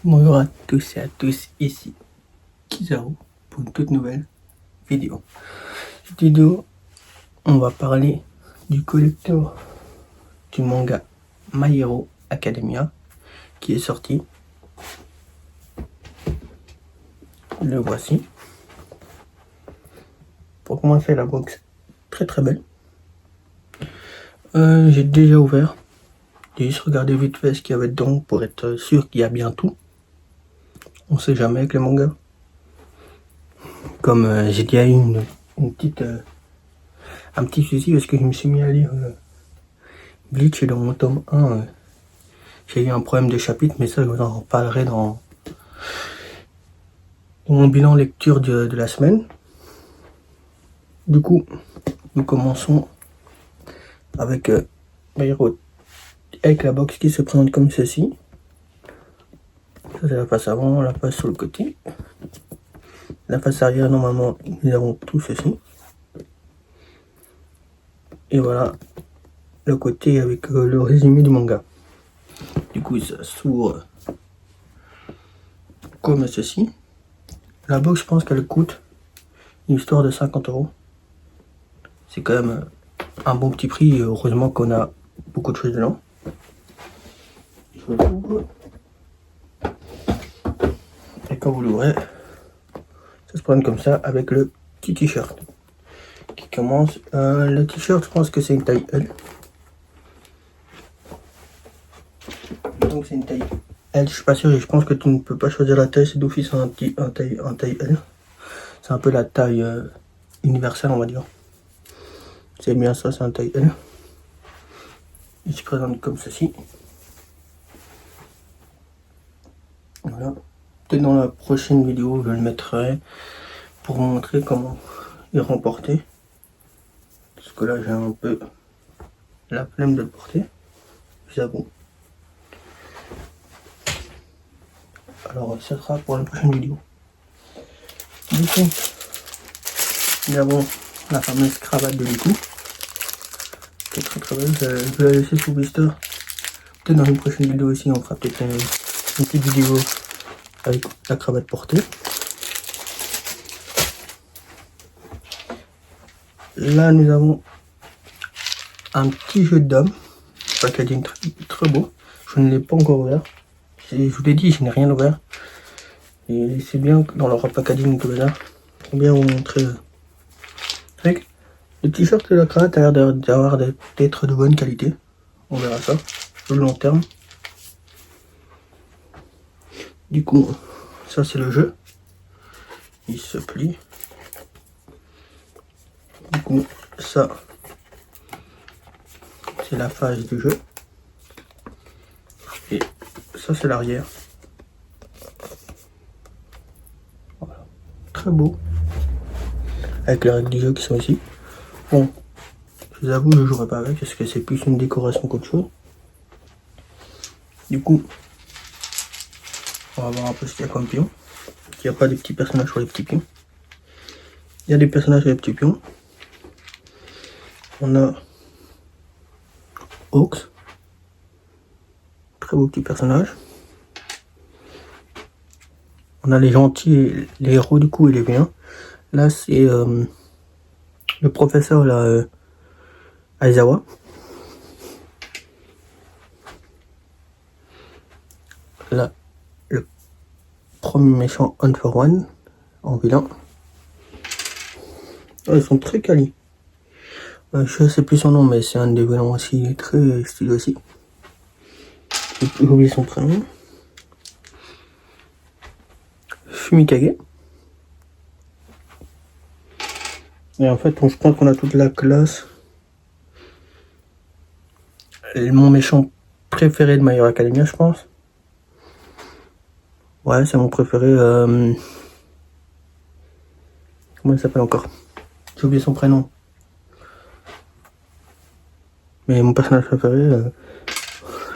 Bonjour à tous et à tous, ici Kizaru pour une toute nouvelle vidéo. Cette vidéo, on va parler du collector du manga My Hero Academia qui est sorti. Le voici. Pour commencer, la box très très belle. J'ai déjà ouvert. J'ai juste regardé vite fait ce qu'il y avait dedans pour être sûr qu'il y a bien tout. On sait jamais avec les mangas. Comme j'ai déjà eu une petite, un petit souci parce que je me suis mis à lire Bleach et dans mon tome 1, j'ai eu un problème de chapitre, mais ça je vous en reparlerai dans mon bilan lecture de la semaine. Du coup, nous commençons avec My Hero, avec la box qui se présente comme ceci. Ça c'est la face avant, la face sur le côté. La face arrière, normalement, nous avons tout ceci. Et voilà le côté avec le résumé du manga. Du coup, ça s'ouvre comme ceci. La box, je pense qu'elle coûte une histoire de 50 €. C'est quand même un bon petit prix, et heureusement qu'on a beaucoup de choses dedans. Je l'ouvre. Et quand vous l'ouvrez, ça se prend comme ça avec le petit t-shirt qui commence. Le t-shirt, je pense que c'est une taille L. Donc c'est une taille L, je suis pas sûr, et je pense que tu ne peux pas choisir la taille, c'est d'office un taille L. C'est un peu la taille universelle, on va dire. C'est bien ça, c'est un taille L. Il se présente comme ceci. Voilà. Peut-être dans la prochaine vidéo, je le mettrai pour vous montrer comment il remporter. Parce que là, j'ai un peu la flemme de le porter. J'avoue. Alors, ça sera pour la prochaine vidéo. Du coup, nous avons la fameuse cravate de Liku. Qui est très très belle. Je vais la laisser sous blister. Peut-être dans une prochaine vidéo aussi, on fera peut-être une petite vidéo avec la cravate portée. Là, nous avons un petit jeu d'homme. Packaging très beau. Je ne l'ai pas encore ouvert. Je vous l'ai dit, je n'ai rien ouvert. Et c'est bien que dans leur packaging que là, on bien vous montrer. Avec le t-shirt et la cravate a l'air d'être de bonne qualité. On verra ça sur le long terme. Du coup, ça c'est le jeu. Il se plie. Du coup, ça c'est la face du jeu. Et ça c'est l'arrière. Voilà. Très beau. Avec les règles du jeu qui sont ici. Bon, je vous avoue, je ne jouerai pas avec parce que c'est plus une décoration qu'autre chose. Du coup, on va voir un peu ce qu'il y a comme pion. Il n'y a pas de petits personnages sur les petits pions. Il y a des personnages sur les petits pions. On a Hawks. Très beau petit personnage. On a les gentils, les héros du coup et les vilains. Là c'est le professeur là, Aizawa. Là, le premier méchant On for One en vilain. Oh, ils sont très quali. Je sais plus son nom, mais c'est un des vilains aussi, très stylé aussi. J'ai oublié son prénom. Fumikage. Et en fait, je pense qu'on a toute la classe. Mon méchant préféré de My Hero Academia, je pense. Ouais, c'est mon préféré. Comment il s'appelle encore? J'ai oublié son prénom. Mais mon personnage préféré,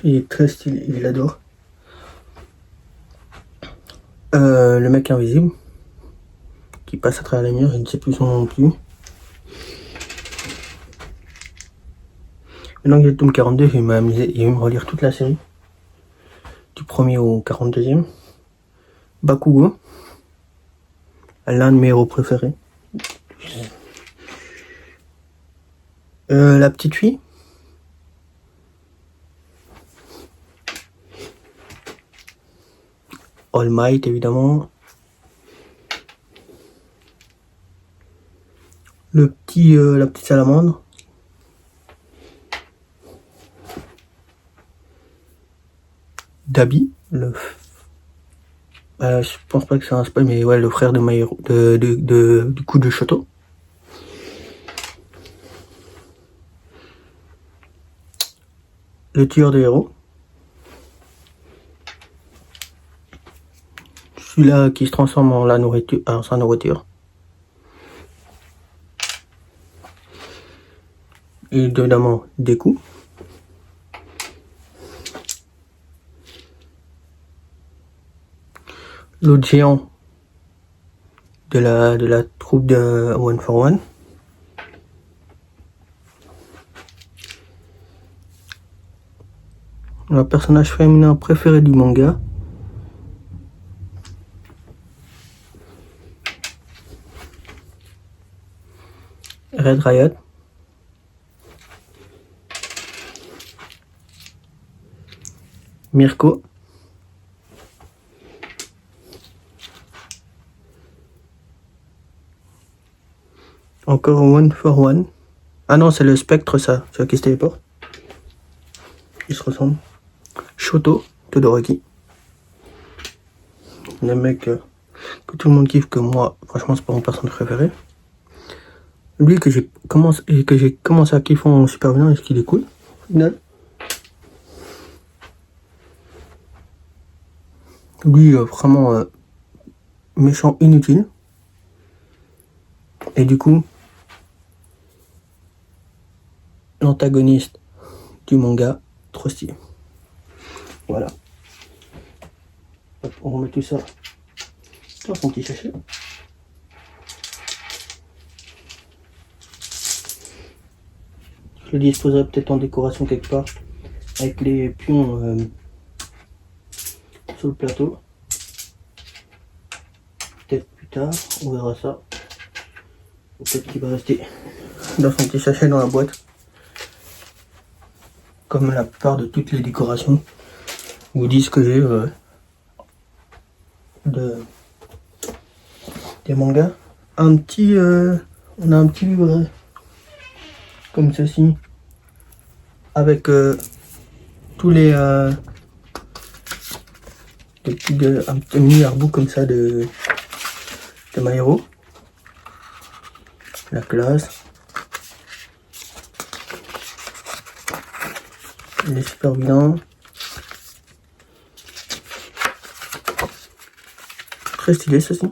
il est très stylé, il l'adore. Le mec invisible qui passe à travers les murs, je ne sais plus son nom non plus. Maintenant que j'ai le tome 42, je vais m'amuser et je vais me relire toute la série. Du premier au 42e. Bakugo. L'un de mes héros préférés. La petite fille. All Might, évidemment. La petite salamandre. Dabi, je pense pas que c'est un spoil, mais ouais, le frère de My Hero, du coup de Shoto. Le tueur de héros. Celui-là qui se transforme en sa nourriture. Et évidemment, Deku. L'autre géant de la troupe de One for One. Le personnage féminin préféré du manga. Red Riot. Mirko. Encore One for One. Ah non, c'est le spectre, ça. C'est qui se téléporte. Ils se ressemblent. Shoto Todoroki. Le mec que tout le monde kiffe, que moi, franchement, c'est pas mon personnage préféré. Lui que j'ai commencé à kiffer en super vilain, est-ce qu'il est cool au final. Lui, vraiment méchant inutile. Et du coup, l'antagoniste du manga, trop stylé. Voilà. Hop, on remet tout ça dans son petit sachet. Je le disposerai peut-être en décoration quelque part avec les pions sur le plateau. Peut-être plus tard, on verra ça. Ou peut-être qu'il va rester dans son petit sachet dans la boîte. Comme la plupart de toutes les décorations ou disques que j'ai des mangas. On a un petit livret comme ceci avec tous les un petit mini artbook comme ça de My Hero, la classe, les super vilains. Très stylé ceci.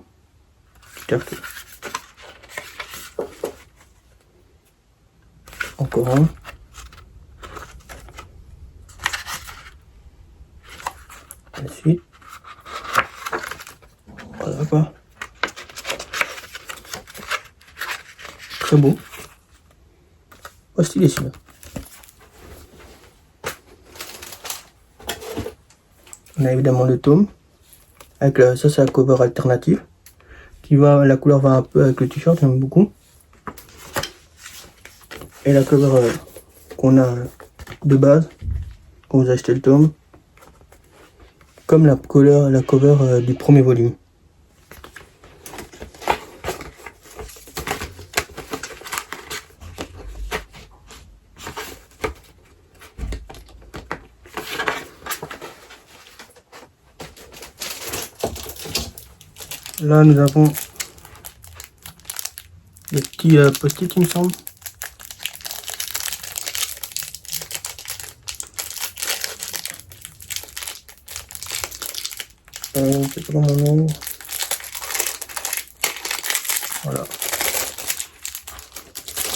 Encore un. La suite. Voilà quoi. Très beau. Oh, stylé celui-là. On a évidemment le tome. Avec ça, c'est la cover alternative. La couleur va un peu avec le t-shirt, j'aime beaucoup. Et la cover qu'on a de base, quand vous achetez le tome. Comme la cover du premier volume. Là, nous avons le petit post-it, il me semble. C'est pas dans mon nom. Voilà.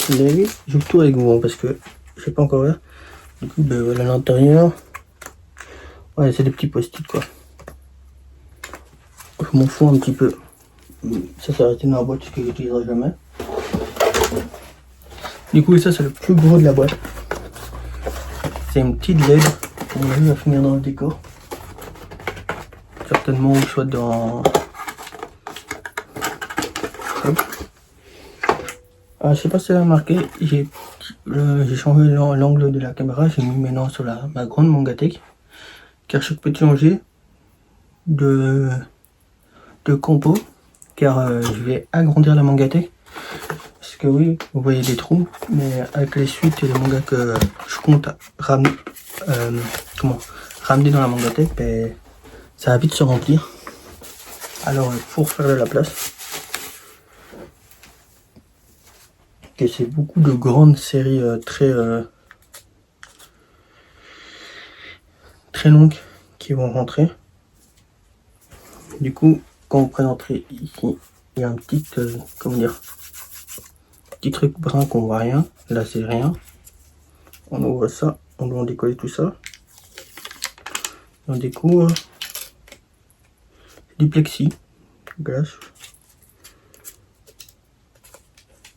Vous avez vu? Je joue tout avec vous parce que je sais pas encore là. Du coup, ben voilà l'intérieur. Ouais, c'est des petits post-it quoi. Je m'en fous un petit peu. Ça va rester dans la boîte parce que j'utiliserai jamais. Du coup, ça c'est le plus gros de la boîte. C'est une petite LED. On va finir dans le décor. certainement, ou soit dans... Hop. Ah, je sais pas si tu as remarqué, j'ai changé l'angle de la caméra, j'ai mis maintenant sur ma grande Mangatech, car je peux changer de compo, car je vais agrandir la Mangatech. Parce que oui, vous voyez des trous, mais avec les suites et les mangas que je compte ramener dans la Mangatech, ben, ça va vite se remplir. Alors pour faire de la place, que c'est beaucoup de grandes séries très longues qui vont rentrer. Du coup, quand vous présenterez ici, il y a un petit petit truc brun qu'on voit rien. Là c'est rien. On ouvre ça, on doit décoller tout ça. On découvre du plexi, glace.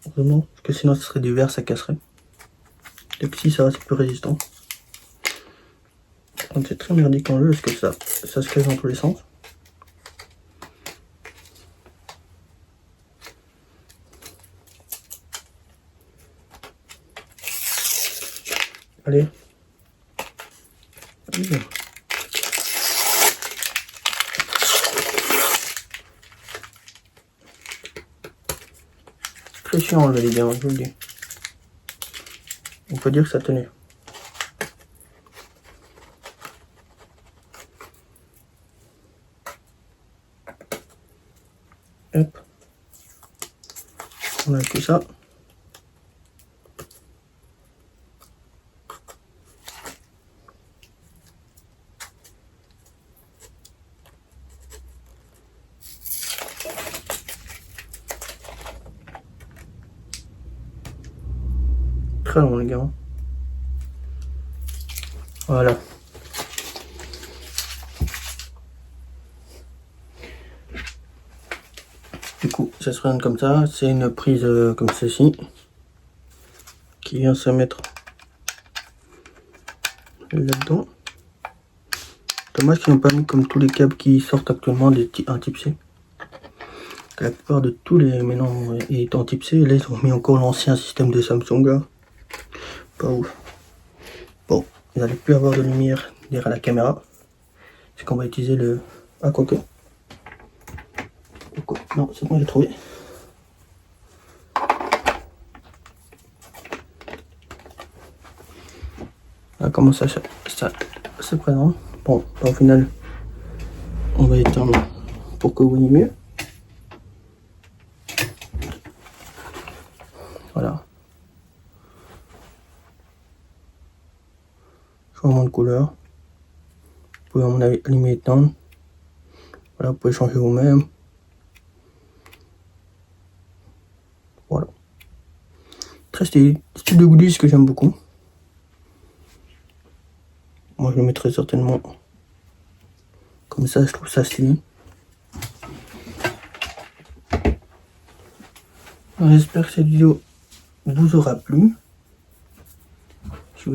Heureusement, parce que sinon ce serait du verre, ça casserait. Le plexi, ça va, c'est plus résistant. C'est très merdique en jeu parce que ça se casse dans tous les sens. Allez. Très chiant à enlever les biens, je vous le dis. On peut dire que ça tenait. Hop. On a tout ça. Très long les gars. Voilà. Du coup, ça se présente comme ça. C'est une prise comme ceci qui vient se mettre là-dedans. Dommage qu'ils n'ont pas mis comme tous les câbles qui sortent actuellement un type C. La plupart de tous les maintenant est en type C. Et là, ils ont mis encore l'ancien système de Samsung. Là. Pas ouf. Bon, vous n'allez plus avoir de lumière derrière la caméra. C'est qu'on va utiliser le... Ah, quoique. Non, c'est bon, j'ai trouvé. Ah, comment ça se présente. Bon, au final, on va éteindre pour que vous voyez mieux. Voilà. Changement de couleur. Vous pouvez à mon avis allumer et éteindre. Voilà, vous pouvez changer vous-même. Voilà. Très stylé. Style de goodies que j'aime beaucoup. Moi je le mettrai certainement comme ça, je trouve ça stylé. J'espère que cette vidéo vous aura plu. Je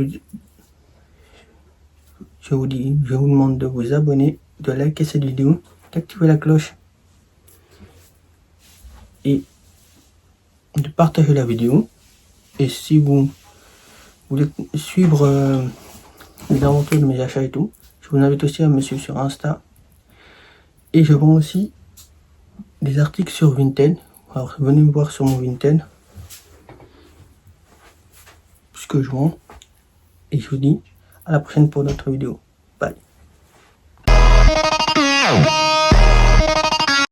vous demande de vous abonner, de liker cette vidéo, d'activer la cloche et de partager la vidéo. Et si vous voulez suivre les aventures de mes achats et tout, je vous invite aussi à me suivre sur Insta. Et je vends aussi des articles sur Vinted. Alors venez me voir sur mon Vinted, ce que je vends. Et je vous dis à la prochaine pour d'autres vidéos. Bye.